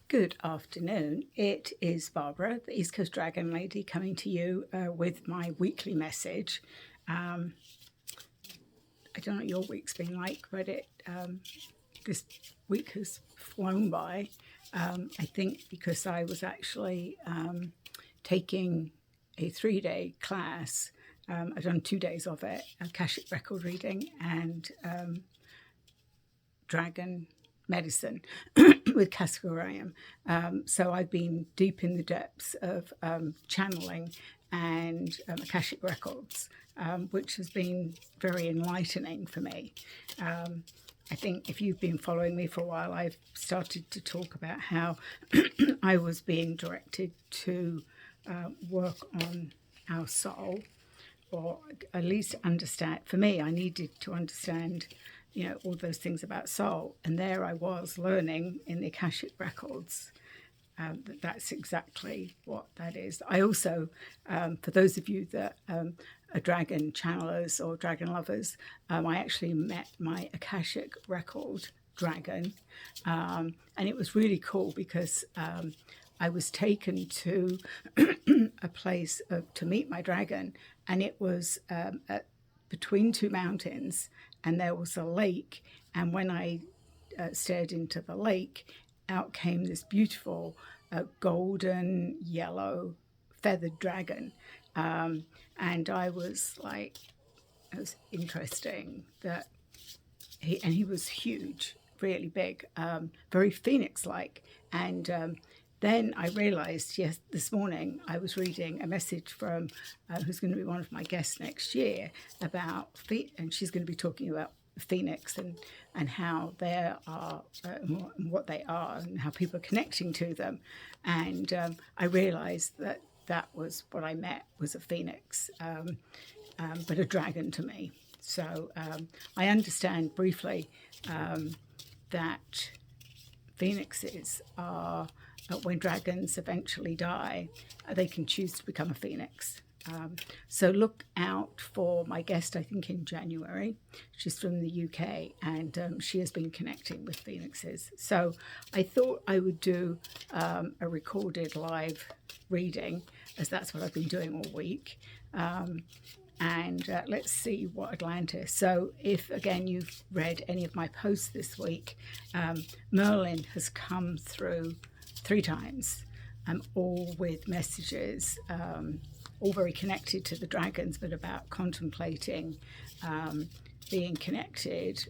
Good afternoon. It is Barbara, the East Coast Dragon Lady, coming to you with my weekly message. I don't know what your week's been like, but this week has flown by. I think because I was actually taking a 3-day class. I've done 2 days of it, Akashic record reading and dragon medicine with Casca Graham. So I've been deep in the depths of channeling and Akashic records, which has been very enlightening for me. I think if you've been following me for a while, I've started to talk about how I was being directed to work on our soul, or at least understand. For me, I needed to understand all those things about soul. And there I was learning in the Akashic records that's exactly what that is. I also, for those of you that are dragon channelers or dragon lovers, I actually met my Akashic record dragon. And it was really cool because I was taken to a place to meet my dragon, and it was between two mountains, and there was a lake, and when I stared into the lake, out came this beautiful golden yellow feathered dragon, and I was like, it was interesting that he was huge, really big, very phoenix-like, and then I realised, yes, this morning I was reading a message from who's going to be one of my guests next year about, and she's going to be talking about Phoenix and how they are, and what they are, and how people are connecting to them. And I realised that was what I met, was a phoenix, but a dragon to me. So I understand briefly that phoenixes are, when dragons eventually die, they can choose to become a phoenix. So look out for my guest, I think in January. She's from the UK, and she has been connecting with phoenixes. So I thought I would do a recorded live reading, as that's what I've been doing all week. And let's see what Atlantis. So if, again, you've read any of my posts this week, Merlin has come through 3 times, all with messages, all very connected to the dragons, but about contemplating, being connected,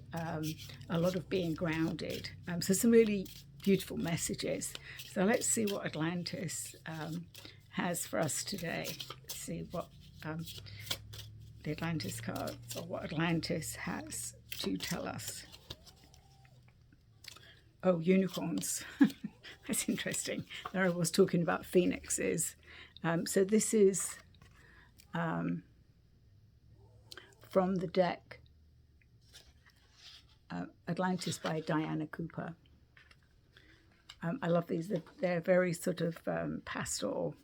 a lot of being grounded. So some really beautiful messages. So let's see what Atlantis has for us today. Let's see what the Atlantis cards, or what Atlantis has to tell us. Oh, unicorns. That's interesting. There I was talking about phoenixes. So this is from the deck Atlantis by Diana Cooper. I love these. They're very sort of pastoral.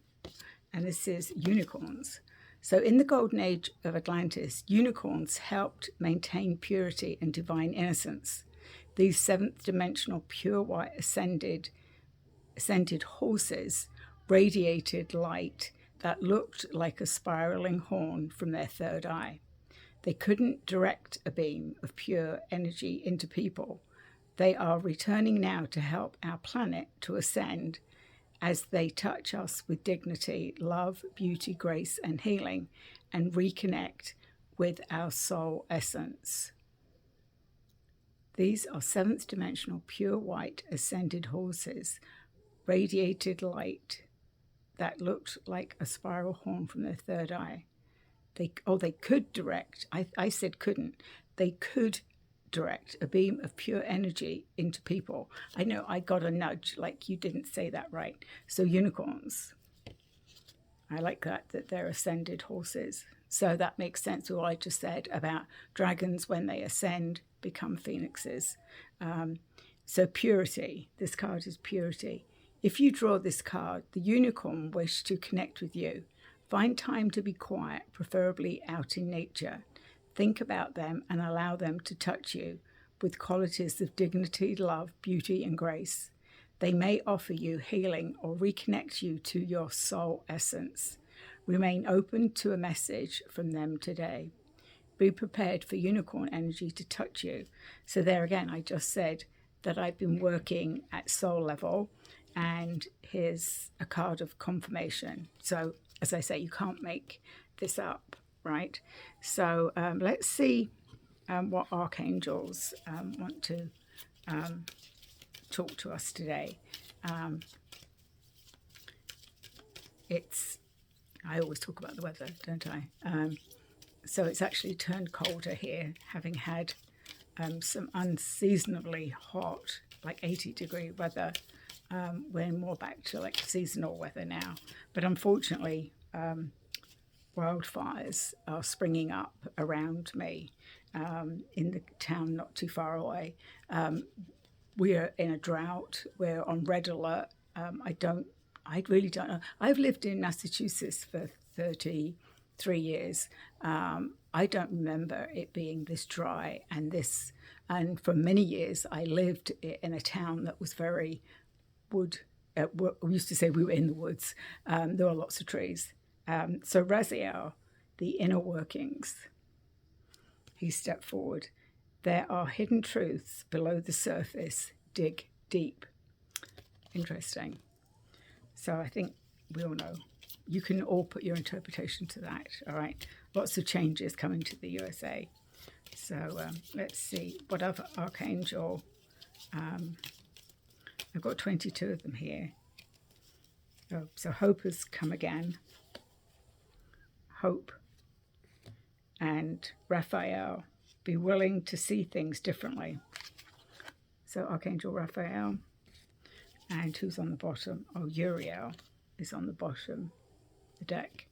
And this is unicorns. So in the golden age of Atlantis, unicorns helped maintain purity and divine innocence. These 7th dimensional pure white ascended horses radiated light that looked like a spiraling horn from their third eye. They couldn't direct a beam of pure energy into people. They are returning now to help our planet to ascend, as they touch us with dignity, love, beauty, grace, and healing, and reconnect with our soul essence. These are 7th dimensional pure white ascended horses, radiated light that looked like a spiral horn from their third eye. They could direct, I said couldn't, they could direct a beam of pure energy into people. I know I got a nudge, like you didn't say that right. So unicorns, I like that they're ascended horses. So that makes sense with what I just said about dragons, when they ascend, become phoenixes. So purity, this card is purity. If you draw this card, the unicorn wish to connect with you. Find time to be quiet, preferably out in nature. Think about them and allow them to touch you with qualities of dignity, love, beauty, and grace. They may offer you healing or reconnect you to your soul essence. Remain open to a message from them today. Be prepared for unicorn energy to touch you. So there again, I just said that I've been working at soul level, and here's a card of confirmation. So as I say, you can't make this up, right? So let's see what archangels want to talk to us today. I always talk about the weather, don't I? So it's actually turned colder here, having had some unseasonably hot, like 80-degree weather. We're more back to like seasonal weather now. But unfortunately, wildfires are springing up around me in the town not too far away. We're in a drought. We're on red alert. I really don't know. I've lived in Massachusetts for 33 years. I don't remember it being this dry and for many years I lived in a town that was very wood. We used to say we were in the woods. There were lots of trees. So Raziel, the inner workings, he stepped forward. There are hidden truths below the surface. Dig deep. Interesting. So I think we all know. You can all put your interpretation to that, all right? Lots of changes coming to the USA. So let's see, what other archangel? I've got 22 of them here. Oh, so hope has come again. Hope. And Raphael, be willing to see things differently. So Archangel Raphael. And who's on the bottom? Oh, Uriel is on the bottom of the deck.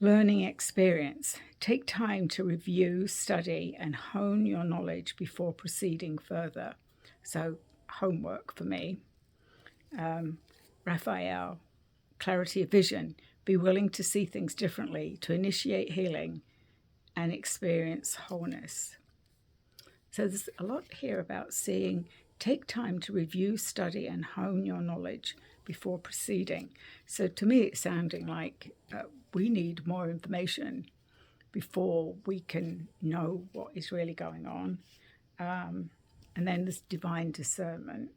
Learning experience. Take time to review, study, and hone your knowledge before proceeding further. So homework for me. Raphael, clarity of vision. Be willing to see things differently, to initiate healing and experience wholeness. So there's a lot here about seeing. Take time to review, study, and hone your knowledge before proceeding. So to me, it's sounding like we need more information before we can know what is really going on. And then there's divine discernment,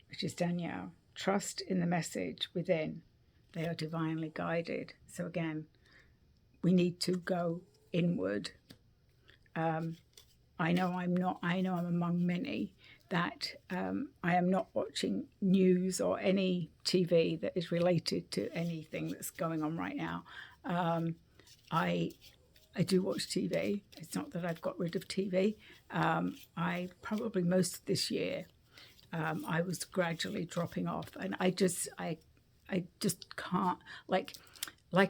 which is Danielle. Trust in the message within. They are divinely guided. So again, we need to go inward. I know I'm among many that I am not watching news or any TV that is related to anything that's going on right now. I do watch TV. It's not that I've got rid of TV. I probably most of this year, I was gradually dropping off, and I just can't, like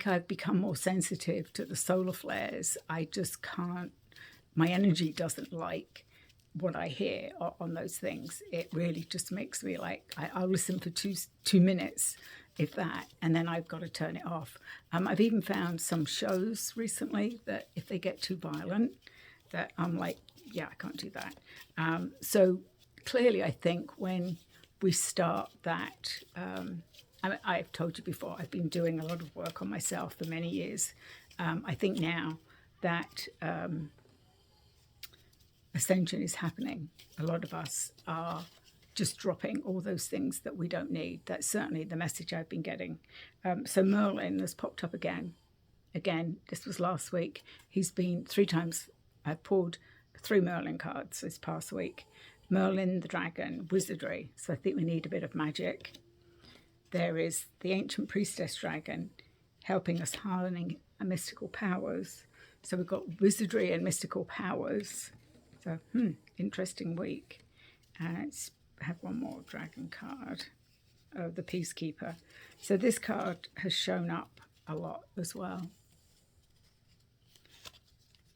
I've become more sensitive to the solar flares. I just can't. My energy doesn't like what I hear on those things. It really just makes me like, I'll listen for two minutes, if that, and then I've got to turn it off. I've even found some shows recently that if they get too violent, that I'm like, yeah, I can't do that. So clearly, I think when we start that, I've told you before, I've been doing a lot of work on myself for many years. I think now that ascension is happening, a lot of us are just dropping all those things that we don't need. That's certainly the message I've been getting. So Merlin has popped up again. This was last week. He's been 3 times. I've pulled 3 Merlin cards this past week. Merlin, the dragon, wizardry. So I think we need a bit of magic. There is the ancient priestess dragon helping us harnessing mystical powers. So we've got wizardry and mystical powers. So, interesting week. Let's have one more dragon card. Oh, the Peacekeeper. So this card has shown up a lot as well.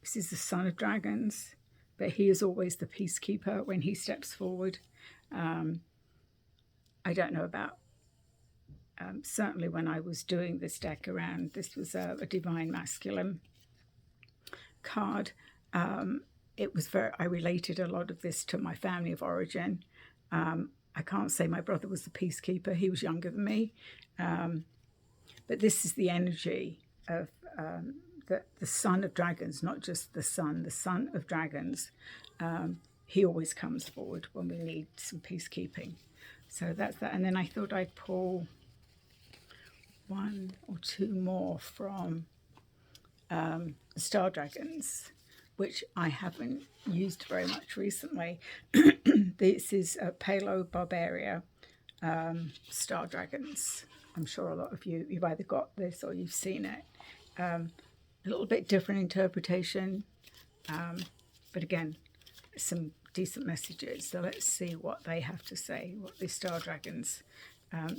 This is the Son of Dragons, but he is always the Peacekeeper when he steps forward. I don't know about, certainly when I was doing this deck around, this was a Divine Masculine card. It was I related a lot of this to my family of origin. I can't say my brother was the peacekeeper. He was younger than me. But this is the energy of the son of dragons, not just the son of dragons. He always comes forward when we need some peacekeeping. So that's that. And then I thought I'd pull one or two more from the Star Dragons, which I haven't used very much recently. This is Palo Barbaria Star Dragons. I'm sure a lot of you've either got this or you've seen it. A little bit different interpretation, but again, some decent messages. So let's see what they have to say, what the Star Dragons,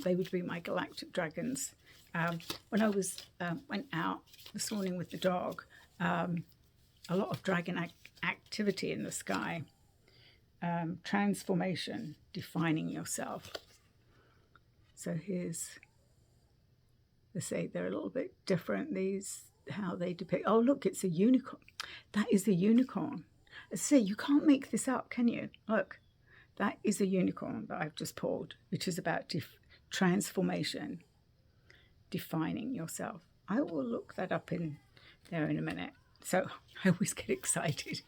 they would be my galactic dragons. When I went out this morning with the dog, a lot of dragon activity in the sky. Transformation, defining yourself. So here's, they say they're a little bit different, these, how they depict. Oh, look, it's a unicorn. That is a unicorn. See, you can't make this up, can you? Look, that is a unicorn that I've just pulled, which is about transformation, defining yourself. I will look that up in there in a minute. So I always get excited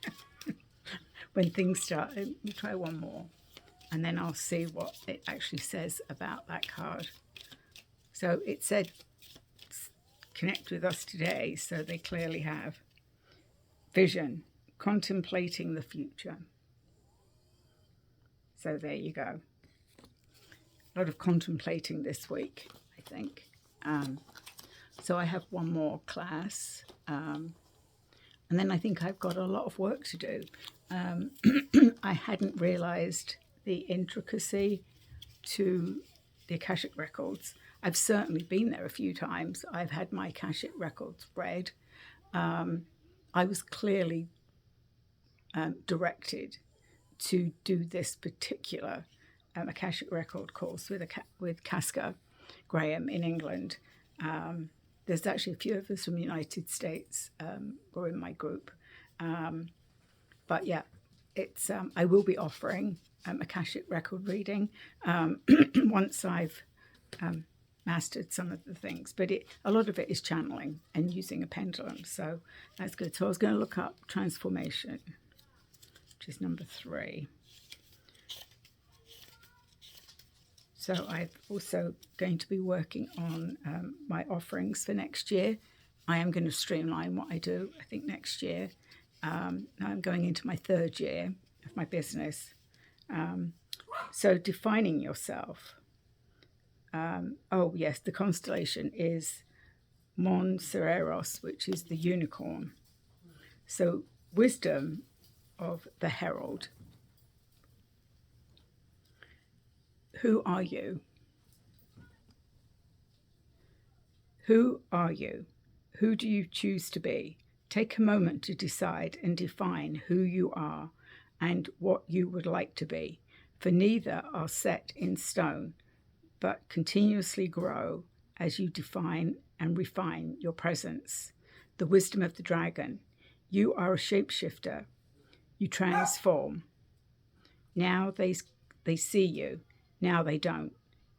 when things start. Let me try one more, and then I'll see what it actually says about that card. So it said, connect with us today, so they clearly have. Vision, contemplating the future. So there you go. A lot of contemplating this week, I think. So I have one more class, and then I think I've got a lot of work to do. I hadn't realised the intricacy to the Akashic Records. I've certainly been there a few times. I've had my Akashic Records read. I was clearly directed to do this particular Akashic Record course with Casca Graham in England. There's actually a few of us from the United States who are in my group. But yeah, it's I will be offering Akashic Record reading once I've mastered some of the things. But a lot of it is channeling and using a pendulum, so that's good. So I was going to look up transformation, which is number 3. So I'm also going to be working on my offerings for next year. I am going to streamline what I do, I think, next year. Now I'm going into my 3rd year of my business. So defining yourself. Oh, yes, the constellation is Mon Cereros, which is the unicorn. So wisdom of the herald. Who are you? Who are you? Who do you choose to be? Take a moment to decide and define who you are and what you would like to be, for neither are set in stone, but continuously grow as you define and refine your presence. The wisdom of the dragon. You are a shapeshifter. You transform. Now they see you. Now they don't.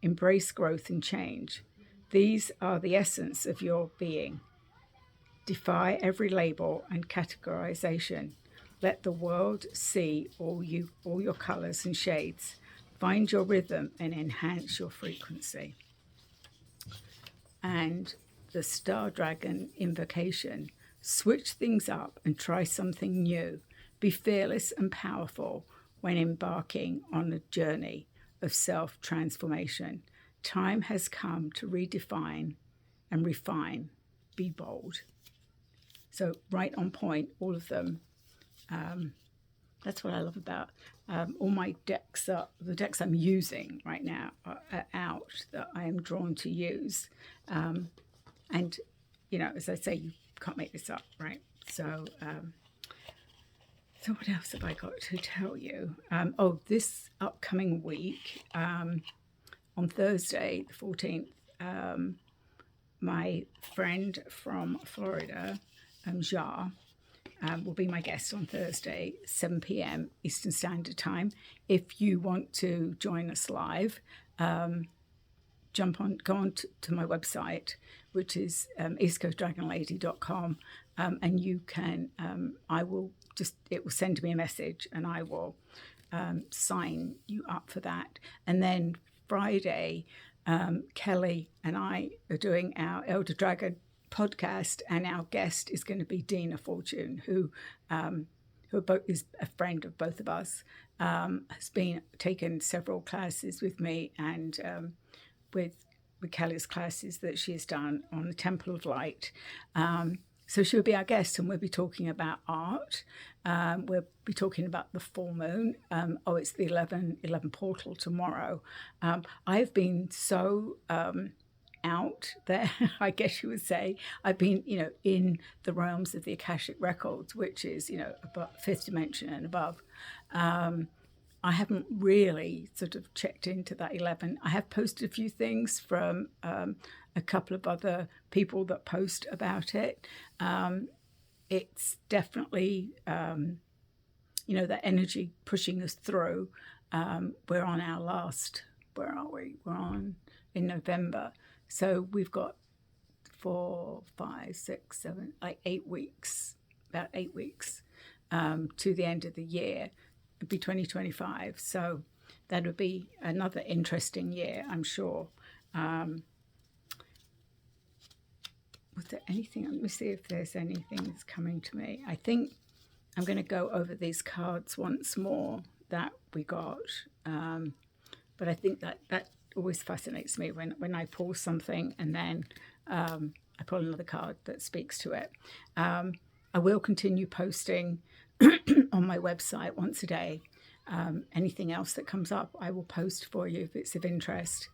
Embrace growth and change. These are the essence of your being. Defy every label and categorization. Let the world see all your colors and shades. Find your rhythm and enhance your frequency. And the Star Dragon invocation. Switch things up and try something new. Be fearless and powerful when embarking on a journey of self-transformation. Time has come to redefine and refine. Be bold. So right on point, all of them. That's what I love about all my decks. The decks I'm using right now are out that I am drawn to use. And, you know, as I say, you can't make this up, right? So, so what else have I got to tell you? Oh, this upcoming week, on Thursday, the 14th, my friend from Florida, Ja, will be my guest on Thursday, 7 p.m. Eastern Standard Time. If you want to join us live, go on to my website, which is eastcoastdragonlady.com, and you can, it will send me a message and I will sign you up for that. And then Friday, Kelly and I are doing our Elder Dragon podcast, and our guest is going to be Dina Fortune, who is a friend of both of us, has been taken several classes with me and with Kelly's classes that she has done on the Temple of Light. So she'll be our guest, and we'll be talking about art. We'll be talking about the full moon. It's the 11 portal tomorrow. I've been so out there, I guess you would say. I've been, in the realms of the Akashic Records, which is, above fifth dimension and above. I haven't really sort of checked into that 11. I have posted a few things from a couple of other people that post about it. It's definitely, that energy pushing us through. We're on our last, where are we? We're on in November. So we've got 4, 5, 6, 7, like 8 weeks, about 8 weeks to the end of the year. It'd be 2025. So that would be another interesting year, I'm sure. Was there anything? Let me see if there's anything that's coming to me. I think I'm going to go over these cards once more that we got. But I think that always fascinates me when I pull something and then I pull another card that speaks to it. I will continue posting on my website once a day. Anything else that comes up, I will post for you if it's of interest.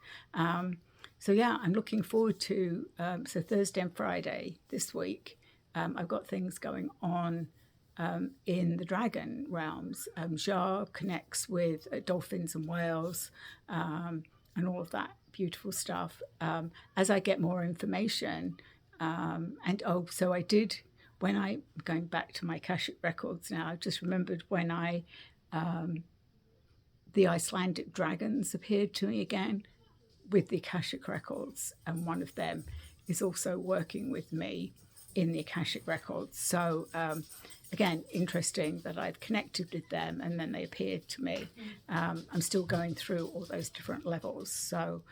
So yeah, I'm looking forward to, so Thursday and Friday this week, I've got things going on in the dragon realms. Jar connects with dolphins and whales and all of that beautiful stuff. As I get more information, so I did, when I'm going back to my Akashic Records now, I've just remembered when the Icelandic dragons appeared to me again with the Akashic Records, and one of them is also working with me in the Akashic Records. So again, interesting that I've connected with them and then they appeared to me. I'm still going through all those different levels. So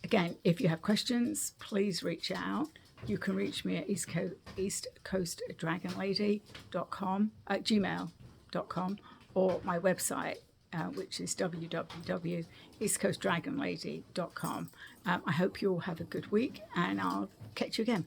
again, if you have questions, please reach out. You can reach me at eastcoastdragonlady.com, at gmail.com, or my website, which is www.eastcoastdragonlady.com. I hope you all have a good week, and I'll catch you again.